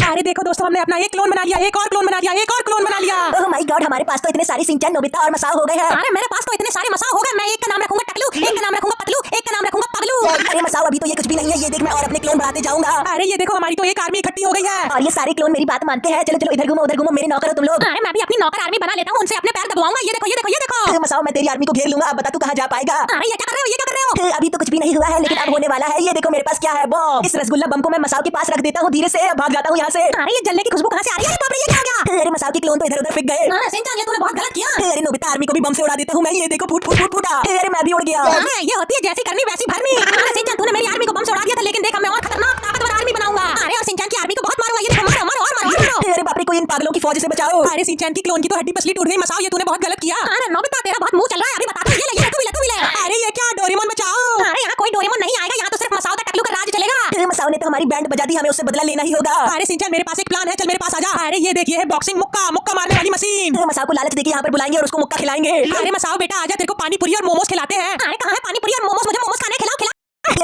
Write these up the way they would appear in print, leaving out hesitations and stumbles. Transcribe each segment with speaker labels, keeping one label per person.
Speaker 1: अरे देखो दोस्तों, हमने अपना एक क्लोन बना लिया, एक और क्लोन बना लिया, एक और क्लोन बना लिया।
Speaker 2: ओह माय गॉड, हमारे पास तो इतने सारे शिनचैन, नोबिता और मसाओ हो गए हैं।
Speaker 1: अरे मेरे पास तो इतने सारे मसाओ हो गए। मैं एक का नाम रखूंगा टकलू, एक का नाम रखूंगा पतलू, एक का नाम रखूंगा पगलू।
Speaker 2: अरे मसाओ, अभी तो ये कुछ भी नहीं है। ये देख, मैं और अपने क्लोन बढ़ाते जाऊंगा।
Speaker 1: अरे ये देखो, हमारी तो एक आर्मी इकट्ठी हो गई है
Speaker 2: और ये सारे क्लोन मेरी बात मानते हैं। चलो चलो, इधर घूमो उधर घूमो, मेरे नौकर हो तुम लोग।
Speaker 1: अरे मैं भी अपनी नौकर आर्मी बना लेता हूँ, उनसे अपने पैर दबाऊंगा। ये देखो ये देखो ये देखो।
Speaker 2: मसाओ, मैं तेरी आर्मी को घेर लूंगा। अब बता तू कहां जा पाएगा।
Speaker 1: अरे ये क्या कर रहे हो, ये क्या कर रहे हो?
Speaker 2: अभी तो कुछ भी नहीं हुआ है, लेकिन अब होने वाला है। ये देखो मेरे पास क्या है, बम। इस रसगुल्ला बम को मैं मसाओ के पास रख देता हूँ, धीरे से भाग जाता हूँ यहाँ से।
Speaker 1: अरे ये जलने की खुशबू कहाँ से आ रही है? बाप रे, ये क्या हो गया?
Speaker 2: अरे मसाओ के क्लोन तो इधर उधर फेंक गए।
Speaker 1: अरे शिनचैन, ये तूने बहुत गलत किया।
Speaker 2: अरे नोबिता आर्मी को भी बम से उड़ा देता हूँ मैं। ये देखो फूट फूट फूट फूटा। अरे मैं भी उड़ गया।
Speaker 1: अरे ये होती है जैसी करनी वैसी भरनी। अरे शिनचैन, तूने मेरी आर्मी को बम से उड़ा दिया था, लेकिन देख मैं और खतरनाक ताकतवर आर्मी बनाऊंगा। अरे और शिनचैन की आर्मी को बहुत मारूंगा। ये देखो, मारो मारो और मारो।
Speaker 2: अरे बाप रे, कोई इन पागलों की फौज से बचाओ।
Speaker 1: अरे शिनचैन की क्लोन की तो हड्डी पसली टूट गई। मसाओ, ये तूने बहुत गलत किया। अरे नोबिता, तेरा बहुत मुंह चल रहा है, अभी बता। ये ले तू भी ले। अरे ये क्या, डोरेमोन बचाओ। अरे यहाँ कोई डोरेमोन नहीं आएगा, यहाँ तो सिर्फ मसाओ का टकलू का राज चलेगा।
Speaker 2: मसाओ ने तो हमारी बैंड बजा दी, हमें उससे बदला लेना ही होगा।
Speaker 1: अरे शिनचैन, मेरे पास एक प्लान है, चल मेरे पास आजा। अरे ये देखिए है बॉक्सिंग मुक्का, मुक्का मारने वाली मशीन।
Speaker 2: मसाओ को लालच देके यहाँ पर बुलाएंगे और उसको मुक्का खिलाएंगे।
Speaker 1: अरे मसाओ बेटा आजा, तेरे को पानी पूरी और मोमोज खिलाते हैं। अरे कहाँ है पानी पूरी और मोमोज? मुझे मोमोज खाने खिलाओ।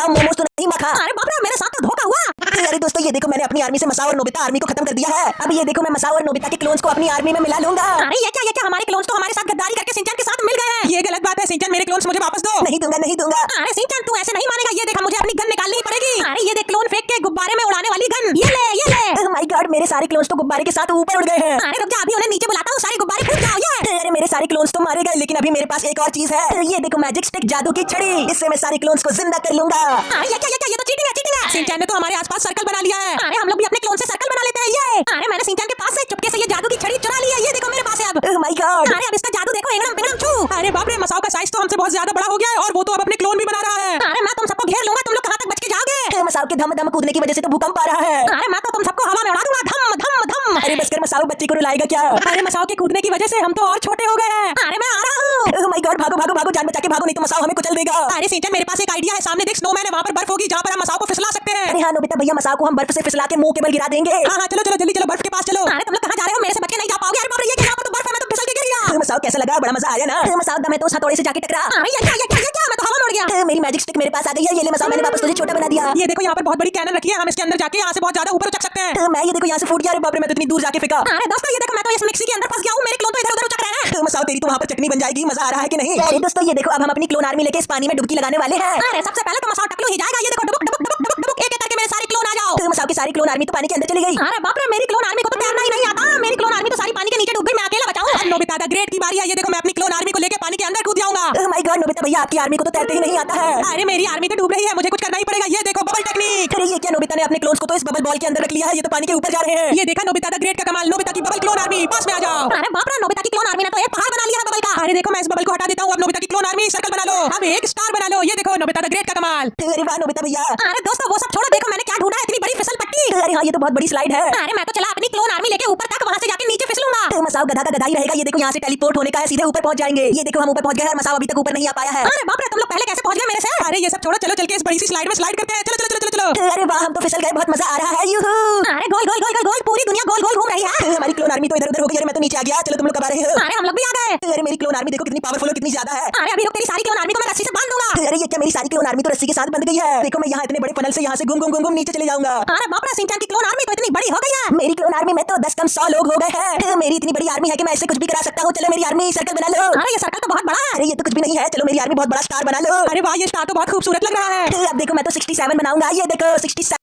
Speaker 2: मोमोज तो नहीं मखा।
Speaker 1: अरे बाप रे, मेरे साथ तो धोखा हुआ।
Speaker 2: अरे दोस्तों, ये देखो, मैंने अपनी आर्मी से मसाओ और नोबिता आर्मी को खत्म कर दिया है। अब ये देखो, मैं मसाओ और नोबिता के क्लोन्स को अपनी आर्मी में मिला लूंगा।
Speaker 1: अरे ये क्या, हमारे क्लोन्स तो हमारे साथ गद्दारी करके शिनचैन के साथ मिल गए हैं। ये गलत बात है शिनचैन, मेरे क्लोन्स मुझे वापस दो।
Speaker 2: नहीं दूंगा, नहीं दूंगा।
Speaker 1: अरे शिनचैन, तू ऐसे नहीं मानेगा। ये देख, मुझे अपनी गन निकालनी ही पड़ेगी। अरे ये देख, क्लोन फेंक के गुब्बारे में उड़ाने वाली गन। ये ले ये ले।
Speaker 2: ओह माय गॉड, मेरे सारे क्लोन्स तो गुब्बारे के साथ ऊपर उड़ गए हैं।
Speaker 1: अरे रुक जा, अभी उन्हें नीचे बुलाता हूँ, सारे गुब्बारे फूट जाओ। ये
Speaker 2: अरे मेरे सारे क्लोन्स तो मारे गए, लेकिन अभी मेरे पास एक और चीज है। ये देखो, मैजिक स्टिक, जादू की छड़ी। इससे मैं सारे क्लोन्स को जिंदा कर लूंगा।
Speaker 1: ये क्या, ये तो चीटिंग है, चीटिंग है। शिनचैन ने तो हमारे आसपास सर्कल बना लिया है। अरे हम लोग भी अपने क्लोन से सर्कल बना लेते हैं। ये अरे मैंने शिनचैन के पास से चुपके से ये जादू की छड़ी चुरा ली है। ये देखो मेरे पास है अब।
Speaker 2: Oh my God.
Speaker 1: अरे अब इसका जादू देखो, एंगड़म पिंगड़म छू। अरे बाप रे, मसाओ का साइज तो हमसे बहुत ज्यादा बड़ा हो गया है और वो तो अब अपने क्लोन भी बना रहा है। अरे मैं तुम सबको घेर लूंगा, तुम लोग कहां तक बच के जाओगे?
Speaker 2: मसाओ के धम धम कूदने की वजह से तो भूकंप आ रहा है।
Speaker 1: अरे मैं तो तुम सबको हवा में उड़ा दूंगा, धम धम धम।
Speaker 2: अरे बस कर, मसाओ बच्चे को रुलाएगा क्या?
Speaker 1: अरे मसाओ के कूदने की वजह से हम तो और छोटे हो गए हैं। अरे मैं आ रहा हूँ।
Speaker 2: ओह माय गॉड, भागो भागो भागो, जान बचा के भागो, नहीं तो मसाओ हमें कुचल देगा।
Speaker 1: अरे शिनचैन, मेरे पास एक आइडिया है। सामने देख, स्नोमैन है, वहां पर बर्फ होगी जहां पर हम मसाओ को फिसला सकते हैं।
Speaker 2: अरे हाँ नोबिता भैया, मसाओ को हम बर्फ से फिसला के मुंह के बल गिरा देंगे।
Speaker 1: हाँ चलो चलो, जल्दी चलो, बर्फ के पास चलो। अरे तुम लोग कहां जा रहे हो? मेरे से बच के नहीं जा पाओगे। अरे बाप रे, ये क्या, यहाँ पर तो बर्फ है, मैं तो फिसल के गिर गया।
Speaker 2: मसाओ कैसा लगा? बड़ा मजा आया ना? मसाओ दम है तो उस हथौड़े से जाके टकरा।
Speaker 1: अरे ये क्या, मैं तो हवा में उड़ गया।
Speaker 2: मेरी मैजिक स्टिक मेरे पास आ गई है। ये ले मसाओ, मैंने वापस तुझे छोटा बना दिया।
Speaker 1: ये देखो, यहाँ पर बहुत बड़ी कैनन रखी है, हम इसके अंदर जाके यहाँ से बहुत ज्यादा ऊपर उचक सकते हैं।
Speaker 2: मैं ये देखो यहाँ से फूट गया। अरे बाप रे, मैं तो इतनी दूर जाके फेंका।
Speaker 1: अरे दोस्तों, ये देखो, मैं तो इस मिक्सी के अंदर फंस गया हूँ। मेरे क्लोन तो इधर उधर उचक रहे हैं।
Speaker 2: मसाओ तेरी तो वहाँ पर चटनी बन जाएगी। मजा आ रहा है कि नहीं? अरे दोस्तों, ये देखो, अब हम अपनी क्लोन आर्मी लेके इस पानी में डुबकी लगाने वाले हैं।
Speaker 1: अरे सबसे पहले तो मसाओ टकलू ही जाएगा। ये देखो, डुबुक डुबुक डुबुक डुबुक डुबुक, एक एक करके मेरे सारे क्लोन आ जाओ।
Speaker 2: मसाओ की सारी क्लोन आर्मी तो पानी के अंदर चली गई।
Speaker 1: अरे बाप रे, मेरी क्लोन आर्मी को तो तैरना ही नहीं आता। मेरी क्लोन आर्मी तो सारी पानी के नीचे डूब गई, मैं अकेला बचाऊं। अब नोबिता द ग्रेट की बारी है। ये देखो, मैं अपनी क्लोन आर्मी को लेके पानी के अंदर कूद जाऊंगा।
Speaker 2: ओह माय गॉड नोबिता भैया, आपकी आर्मी को तो तैरते ही नहीं आता है।
Speaker 1: अरे मेरी आर्मी तो डूब रही है, मुझे कुछ करना ही पड़ेगा। ये देखो, बबल टेक्निक।
Speaker 2: अरे ये क्या, नोबिता ने अपने क्लोन्स को तो इस बबल बॉल के अंदर रख लिया है। ये तो पानी के ऊपर जा रहे हैं।
Speaker 1: ये देखा नोबिता द ग्रेट का कमाल। नोबिता की बबल क्लोन आर्मी, पास में आ जाओ। अरे बाप रे, नोबिता की क्लोन आर्मी ने तो एक पहाड़ बना लिया है बबल का। अरे देखो, मैं इस बबल को हटा देता हूँ। अब नोबिता की क्लोन आर्मी सर्कल बना लो, अब एक स्टार बना लो। ये देखो, नोबिता द ग्रेट का कमाल।
Speaker 2: अरे वाह नोबिता भैया।
Speaker 1: अरे दोस्तों, वो सब छोड़ो, देखो मैंने क्या ढूंढा है, इतनी बड़ी फिसल पट्टी।
Speaker 2: अरे हाँ, ये तो बहुत बड़ी स्लाइड है।
Speaker 1: अरे मैं तो चला अपनी क्लोन आर्मी लेके ऊपर तक, वहां से जाके नीचे फिसलूंगा।
Speaker 2: मसाओ गधा का गधा ही रहेगा। ये देखो, यहाँ से टेलीपोर्ट होने का है, सीधे ऊपर पहुंच जाएंगे। ये देखो, हम ऊपर पहुंच गए हैं। मसाओ अभी तक ऊपर नहीं आ पाया है।
Speaker 1: अरे बाप रे, तुम लोग पहले कैसे पहुंच गए मेरे से? अरे ये सब छोड़ो, चलो चल के इस बड़ी सी स्लाइड में स्लाइड करते हैं। चलो चलो चलो चलो चलो।
Speaker 2: अरे वाह, हम तो फिसल गए, बहुत मजा आ रहा है। यूहू।
Speaker 1: अरे गोल गोल गोल गोल गोल, पूरी दुनिया गोल गोल घूम रही है।
Speaker 2: हमारी क्लोन आर्मी तो इधर उधर हो गई। अरे मैं तो नीचे आ गया। चलो तुम लोग कब आ रहे हो?
Speaker 1: अरे हम लोग भी आ गए।
Speaker 2: अरे मेरी क्लोन आर्मी देखो कितनी पावरफुल है, कितनी ज्यादा है।
Speaker 1: अरे अभी रुक, तेरी सारी क्लोन आर्मी को मैं रस्सी से बांध दूंगा।
Speaker 2: अरे ये क्या, मेरी सारी क्लोन आर्मी तो रस्सी के साथ बंध गई है। देखो, मैं यहाँ इतने बड़े फनल से यहाँ से घूम घूम घूम घूम नीचे चले जाऊंगा।
Speaker 1: अरे बाप रे, शिनचैन की क्लोन आर्मी तो इतनी बड़ी हो गई है।
Speaker 2: मेरी क्लोन आर्मी में तो 10 कम 100 लोग हो गए हैं। मेरी इतनी बड़ी आर्मी है कि मैं इससे कुछ भी करा सकता हूँ। चलो मेरी आर्मी सर्कल बना लो।
Speaker 1: अरे ये सर्कल तो बहुत बड़ा है।
Speaker 2: अरे ये तो कुछ भी नहीं है। चलो मेरी आर्मी बहुत बड़ा स्टार बना लो।
Speaker 1: अरे वाह, ये स्टार तो बहुत खूबसूरत लग रहा है।
Speaker 2: अब देखो, मैं तो 67 बनाऊंगा। ये देखो 67।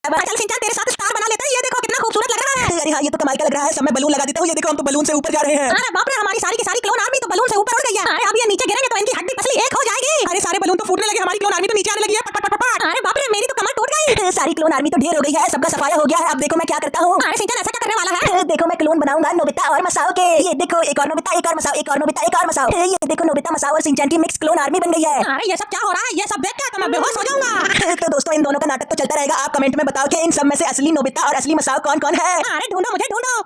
Speaker 1: चल शिनचैन, तेरे साथ स्टार बना लेते हैं। ये देखो कितना खूबसूरत लग रहा है।
Speaker 2: अरे हाँ, ये तो कमाल का लग रहा है। सब मैं बलून लगा देता हूँ। ये देखो, हम तो बलून से ऊपर जा रहे हैं।
Speaker 1: अरे बाप रे, हमारी सारी की सारी क्लोन आर्मी तो बलून से ऊपर उड़ गई है। अरे अब ये नीचे गिरेंगे तो इनकी हड्डी पसली एक हो जाएगी। अरे सारे बलून तो फूटने लगे, हमारी क्लोन आर्मी तो नीचे आने लगी है। पट पट पट पट। अरे बाप रे, मेरी तो कमर टूट गई।
Speaker 2: सारी क्लोन आर्मी तो ढेर हो गई है, सबका सफाया हो गया है। अब देखो मैं क्या करता हूँ।
Speaker 1: अरे शिनचैन, ऐसा क्या करने वाला है?
Speaker 2: देखो, मैं क्लोन बनाऊंगा नोबिता और मसाओ के। ये देखो, एक और नोबिता, एक और मसाओ, एक और नोबिता, एक और मसाओ। ये देखो, नोबिता, मसाओ और शिनचैन की मिक्स क्लोन आर्मी बन गई है।
Speaker 1: अरे ये सब क्या हो रहा है? ये सब देख के तो मैं बेहोश हो जाऊंगा।
Speaker 2: तो दोस्तों, इन दोनों का नाटक तो चलता रहेगा। आप कमेंट में बताओ कि इन सब में से असली नोबिता और असली मसाओ कौन कौन है।
Speaker 1: अरे ढूंढो, मुझे ढूंढो।